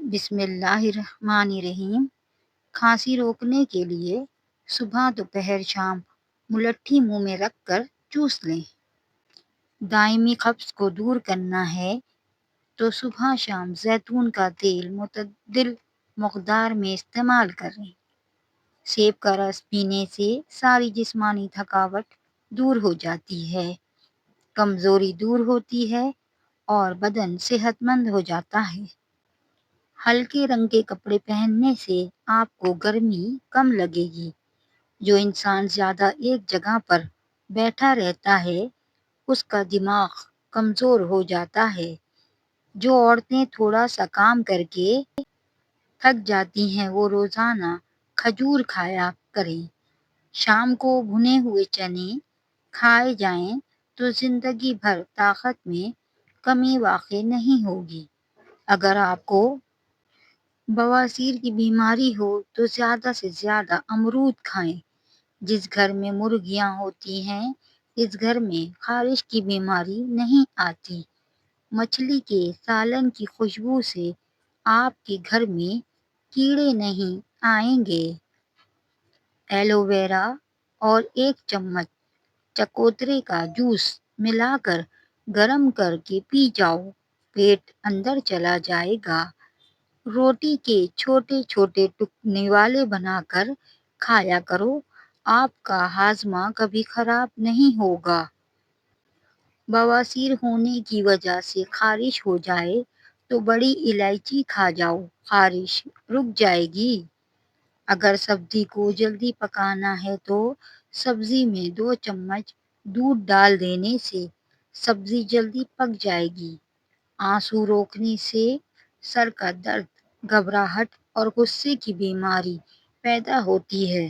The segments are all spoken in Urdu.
بسم اللہ الرحمن الرحیم۔ کھانسی روکنے کے لیے صبح دوپہر شام ملٹھی منہ میں رکھ کر چوس لیں۔ دائمی قبض کو دور کرنا ہے تو صبح شام زیتون کا تیل متعدل مقدار میں استعمال کریں۔ سیب کا رس پینے سے ساری جسمانی تھکاوٹ دور ہو جاتی ہے، کمزوری دور ہوتی ہے اور بدن صحت مند ہو جاتا ہے۔ ہلکے رنگ کے کپڑے پہننے سے آپ کو گرمی کم لگے گی۔ جو انسان زیادہ ایک جگہ پر بیٹھا رہتا ہے اس کا دماغ کمزور ہو جاتا ہے۔ جو عورتیں تھوڑا سا کام کر کے تھک جاتی ہیں وہ روزانہ کھجور کھایا کریں۔ شام کو بھنے ہوئے چنے کھائے جائیں تو زندگی بھر طاقت میں کمی واقع نہیں ہوگی۔ اگر آپ کو بواسیر کی بیماری ہو تو زیادہ سے زیادہ امرود کھائیں۔ جس گھر میں مرغیاں ہوتی ہیں اس گھر میں خارش کی بیماری نہیں آتی۔ مچھلی کے سالن کی خوشبو سے آپ کے گھر میں کیڑے نہیں آئیں گے۔ ایلو ویرا اور 1 چمچ چکوترے کا جوس ملا کر گرم کر کے پی جاؤ، پیٹ اندر چلا جائے گا۔ روٹی کے چھوٹے چھوٹے نوالے بنا کر کھایا کرو، آپ کا ہاضمہ کبھی خراب نہیں ہوگا۔ بواسیر ہونے کی وجہ سے خارش ہو جائے تو بڑی الائچی کھا جاؤ، خارش رک جائے گی۔ اگر سبزی کو جلدی پکانا ہے تو سبزی میں 2 چمچ دودھ ڈال دینے سے سبزی جلدی پک جائے گی۔ آنسو روکنے سے سر کا درد، گھبراہٹ اور غصے کی بیماری پیدا ہوتی ہے۔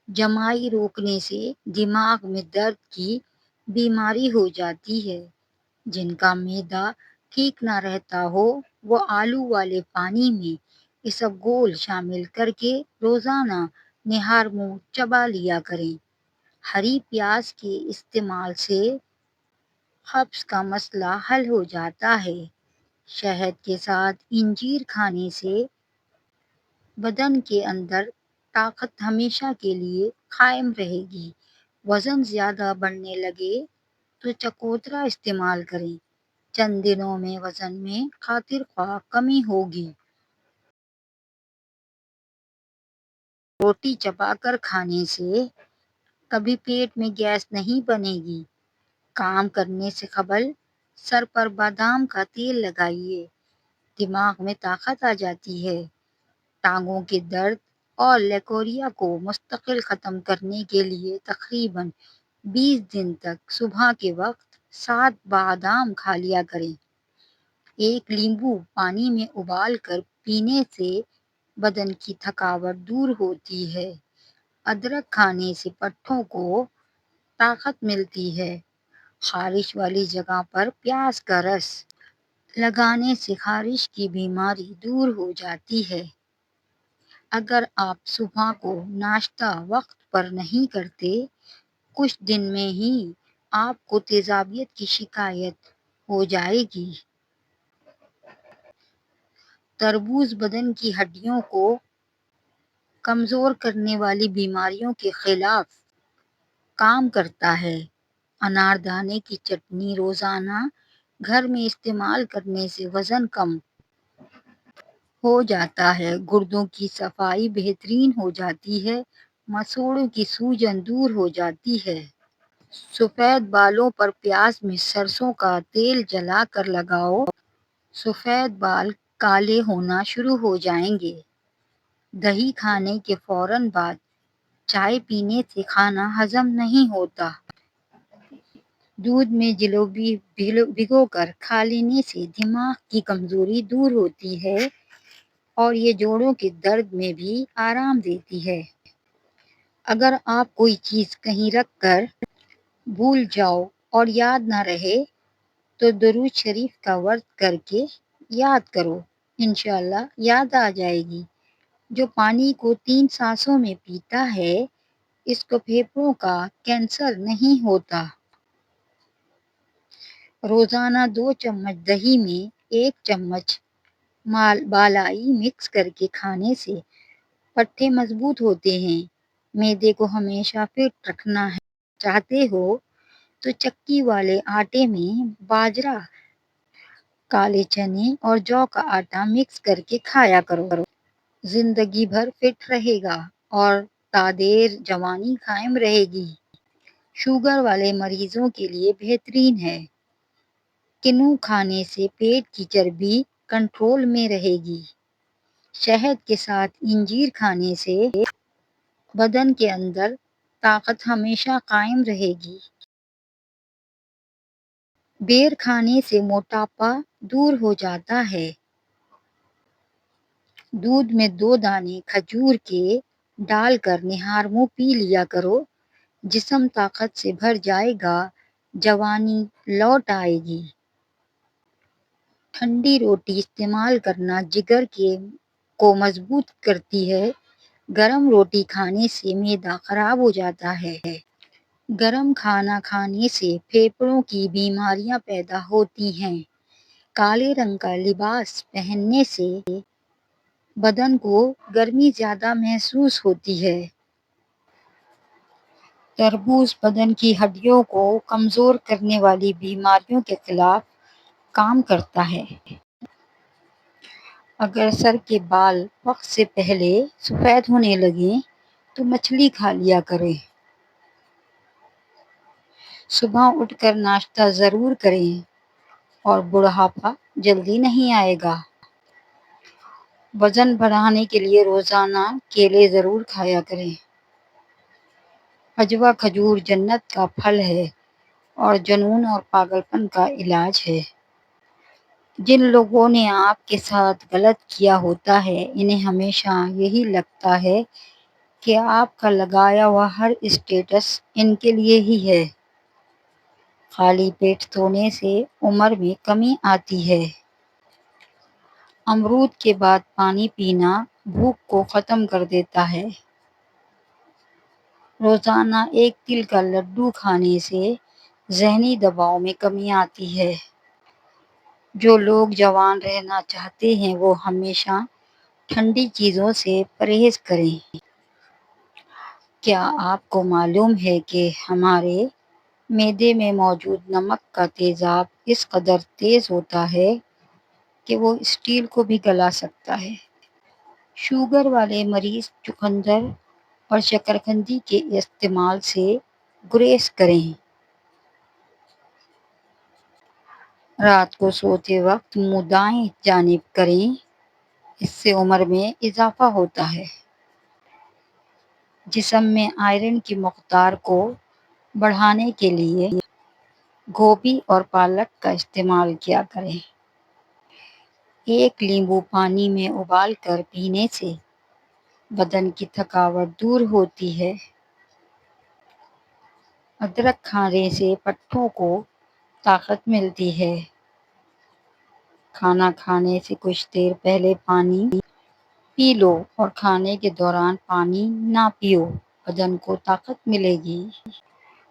جمائی روکنے سے دماغ میں درد کی بیماری ہو جاتی ہے۔ جن کا معدہ ٹھیک نہ رہتا ہو وہ آلو والے پانی میں اسبگول شامل کر کے روزانہ نہار منہ چبا لیا کریں۔ ہری پیاز کے استعمال سے قبض کا مسئلہ حل ہو جاتا ہے۔ شہد کے ساتھ انجیر کھانے سے بدن کے اندر طاقت ہمیشہ کے لیے قائم رہے گی۔ وزن زیادہ بڑھنے لگے تو چکوترا استعمال کریں، چند دنوں میں وزن میں خاطر خواہ کمی ہوگی۔ روٹی چبا کر کھانے سے کبھی پیٹ میں گیس نہیں بنے گی۔ کام کرنے سے قبل سر پر بادام کا تیل لگائیے، دماغ میں طاقت آ جاتی ہے۔ ٹانگوں کے درد اور لیکوریا کو مستقل ختم کرنے کے لیے تقریباً 20 دن تک صبح کے وقت 7 بادام کھا لیا کریں۔ 1 لیموں پانی میں ابال کر پینے سے بدن کی تھکاوٹ دور ہوتی ہے۔ ادرک کھانے سے پٹھوں کو طاقت ملتی ہے۔ خارش والی جگہ پر پیاز کا رس لگانے سے خارش کی بیماری دور ہو جاتی ہے۔ اگر آپ صبح کو ناشتہ وقت پر نہیں کرتے کچھ دن میں ہی آپ کو تیزابیت کی شکایت ہو جائے گی۔ تربوز بدن کی ہڈیوں کو کمزور کرنے والی بیماریوں کے خلاف کام کرتا ہے۔ اناردانے کی چٹنی روزانہ گھر میں استعمال کرنے سے وزن کم ہو جاتا ہے، گردوں کی صفائی بہترین ہو جاتی ہے، مسوڑھوں کی سوجن دور ہو جاتی ہے۔ سفید بالوں پر پیاز میں سرسوں کا تیل جلا کر لگاؤ، سفید بال کالے ہونا شروع ہو جائیں گے۔ دہی کھانے کے فوراً بعد چائے پینے سے کھانا ہضم نہیں ہوتا۔ دودھ میں جلوبی بھگو کر کھا لینے سے دماغ کی کمزوری دور ہوتی ہے اور یہ جوڑوں کے درد میں بھی آرام دیتی ہے۔ اگر آپ کوئی چیز کہیں رکھ کر بھول جاؤ اور یاد نہ رہے تو درود شریف کا ورد کر کے یاد کرو، انشاءاللہ یاد آ جائے گی۔ جو پانی کو 3 سانسوں میں پیتا ہے اس کو پھیپھڑوں کا کینسر نہیں ہوتا۔ روزانہ 2 چمچ دہی میں 1 چمچ بالائی مکس کر کے کھانے سے پٹھے مضبوط ہوتے ہیں۔ معدے کو ہمیشہ فٹ رکھنا چاہتے ہو تو چکی والے آٹے میں باجرا، کالے چنے اور جو کا آٹا مکس کر کے کھایا کرو۔ زندگی بھر فٹ رہے گا اور تادیر جوانی قائم رہے گی۔ شوگر والے مریضوں کے لیے بہترین ہے۔ کنو کھانے سے پیٹ کی چربی کنٹرول میں رہے گی۔ شہد کے ساتھ انجیر کھانے سے بدن کے اندر طاقت ہمیشہ قائم رہے گی۔ بیر کھانے سے موٹاپا دور ہو جاتا ہے۔ دودھ میں 2 دانے کھجور کے ڈال کر نہار منہ پی لیا کرو، جسم طاقت سے بھر جائے گا، جوانی لوٹ آئے گی۔ ٹھنڈی روٹی استعمال کرنا جگر کو مضبوط کرتی ہے۔ گرم روٹی کھانے سے معدہ خراب ہو جاتا ہے۔ گرم کھانا کھانے سے پھیپھڑوں کی بیماریاں پیدا ہوتی ہیں۔ کالے رنگ کا لباس پہننے سے بدن کو گرمی زیادہ محسوس ہوتی ہے۔ تربوز بدن کی ہڈیوں کو کمزور کرنے والی بیماریوں کے خلاف کام کرتا ہے۔ اگر سر کے بال وقت سے پہلے سفید ہونے لگیں تو مچھلی کھا لیا کریں۔ صبح اٹھ کر ناشتہ ضرور کریں اور بڑھاپا جلدی نہیں آئے گا۔ وزن بڑھانے کے لیے روزانہ کیلے ضرور کھایا کریں۔ عجوا کھجور جنت کا پھل ہے اور جنون اور پاگل پن کا علاج ہے۔ جن لوگوں نے آپ کے ساتھ غلط کیا ہوتا ہے، انہیں ہمیشہ یہی لگتا ہے کہ آپ کا لگایا ہوا ہر اسٹیٹس ان کے لیے ہی ہے۔ خالی پیٹ سونے سے عمر میں کمی آتی ہے۔ امرود کے بعد پانی پینا بھوک کو ختم کر دیتا ہے۔ روزانہ 1 تل کا لڈو کھانے سے ذہنی دباؤ میں کمی آتی ہے۔ جو لوگ جوان رہنا چاہتے ہیں وہ ہمیشہ ٹھنڈی چیزوں سے پرہیز کریں۔ کیا آپ کو معلوم ہے کہ ہمارے معدے میں موجود نمک کا تیزاب اس قدر تیز ہوتا ہے کہ وہ اسٹیل کو بھی گلا سکتا ہے۔ شوگر والے مریض چقندر اور شکرقندی کے استعمال سے گریز کریں۔ رات کو سوتے وقت منہ دائیں جانب کریں، اس سے عمر میں اضافہ ہوتا ہے۔ جسم میں آئرن کی مقدار کو بڑھانے کے لیے گوبھی اور پالک کا استعمال کیا کریں۔ 1 لیموں پانی میں ابال کر پینے سے بدن کی تھکاوٹ دور ہوتی ہے۔ ادرک کھانے سے پٹھوں کو طاقت ملتی ہے۔ کھانا کھانے سے کچھ دیر پہلے پانی پی لو اور کھانے کے دوران پانی نہ پیو، بدن کو طاقت ملے گی۔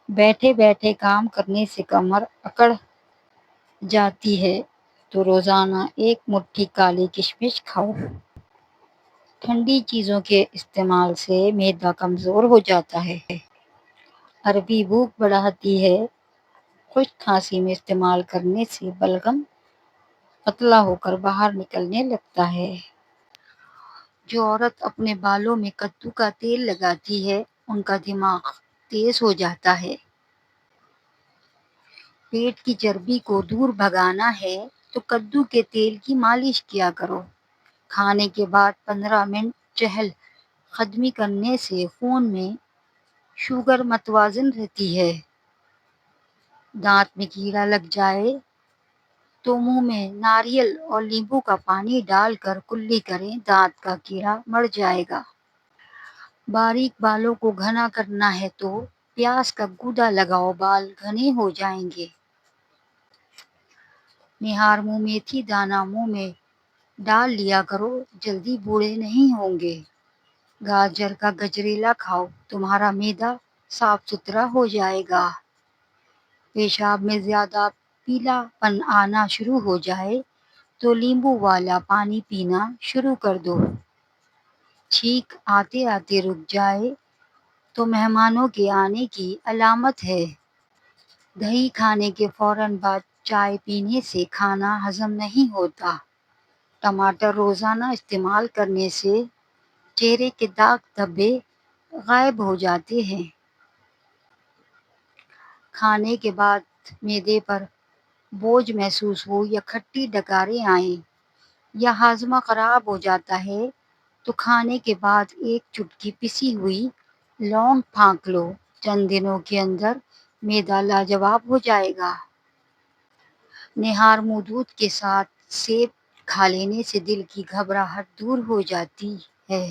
بیٹھے بیٹھے کام کرنے سے کمر اکڑ جاتی ہے تو روزانہ 1 مٹھی کالی کشمش کھاؤ۔ ٹھنڈی چیزوں کے استعمال سے معدہ کمزور ہو جاتا ہے۔ عربی بھوک بڑھاتی ہے۔ خشک کھانسی میں استعمال کرنے سے بلغم پتلا ہو کر باہر نکلنے لگتا ہے۔ جو عورت اپنے بالوں میں کدو کا تیل لگاتی ہے ان کا دماغ تیز ہو جاتا ہے۔ پیٹ کی چربی کو دور بھگانا ہے تو کدو کے تیل کی مالش کیا کرو۔ کھانے کے بعد 15 منٹ چہل قدمی کرنے سے خون میں شوگر متوازن رہتی ہے۔ دانت میں کیڑا لگ جائے تو منہ میں ناریل اور لیموں کا پانی ڈال کر کلی کریں، دانت کا کیڑا مر جائے گا۔ باریک بالوں کو گھنا کرنا ہے تو پیاز کا گودا لگاؤ، بال گھنے ہو جائیں گے۔ نہار منہ میتھی دانہ منہ میں ڈال لیا کرو، جلدی بوڑھے نہیں ہوں گے۔ گاجر کا گجریلا کھاؤ، تمہارا معدہ صاف ستھرا ہو جائے گا۔ پیشاب میں زیادہ پیلا پن آنا شروع ہو جائے تو لیمبو والا پانی پینا شروع کر دو۔ چھینک آتے آتے رک جائے تو مہمانوں کے آنے کی علامت ہے۔ دہی کھانے کے فوراً بعد چائے پینے سے کھانا ہضم نہیں ہوتا۔ ٹماٹر روزانہ استعمال کرنے سے چہرے کے داغ دھبے غائب ہو جاتے ہیں۔ کھانے کے بعد معدے پر بوجھ محسوس ہو یا کھٹی ڈکاریں آئیں یا ہاضمہ خراب ہو جاتا ہے تو کھانے کے بعد ایک چٹکی پسی ہوئی لونگ پھونک لو۔ چند دنوں کے اندر معدہ لاجواب ہو جائے گا۔ نہار منہ دودھ کے ساتھ سیب کھا لینے سے دل کی گھبراہٹ دور ہو جاتی ہے۔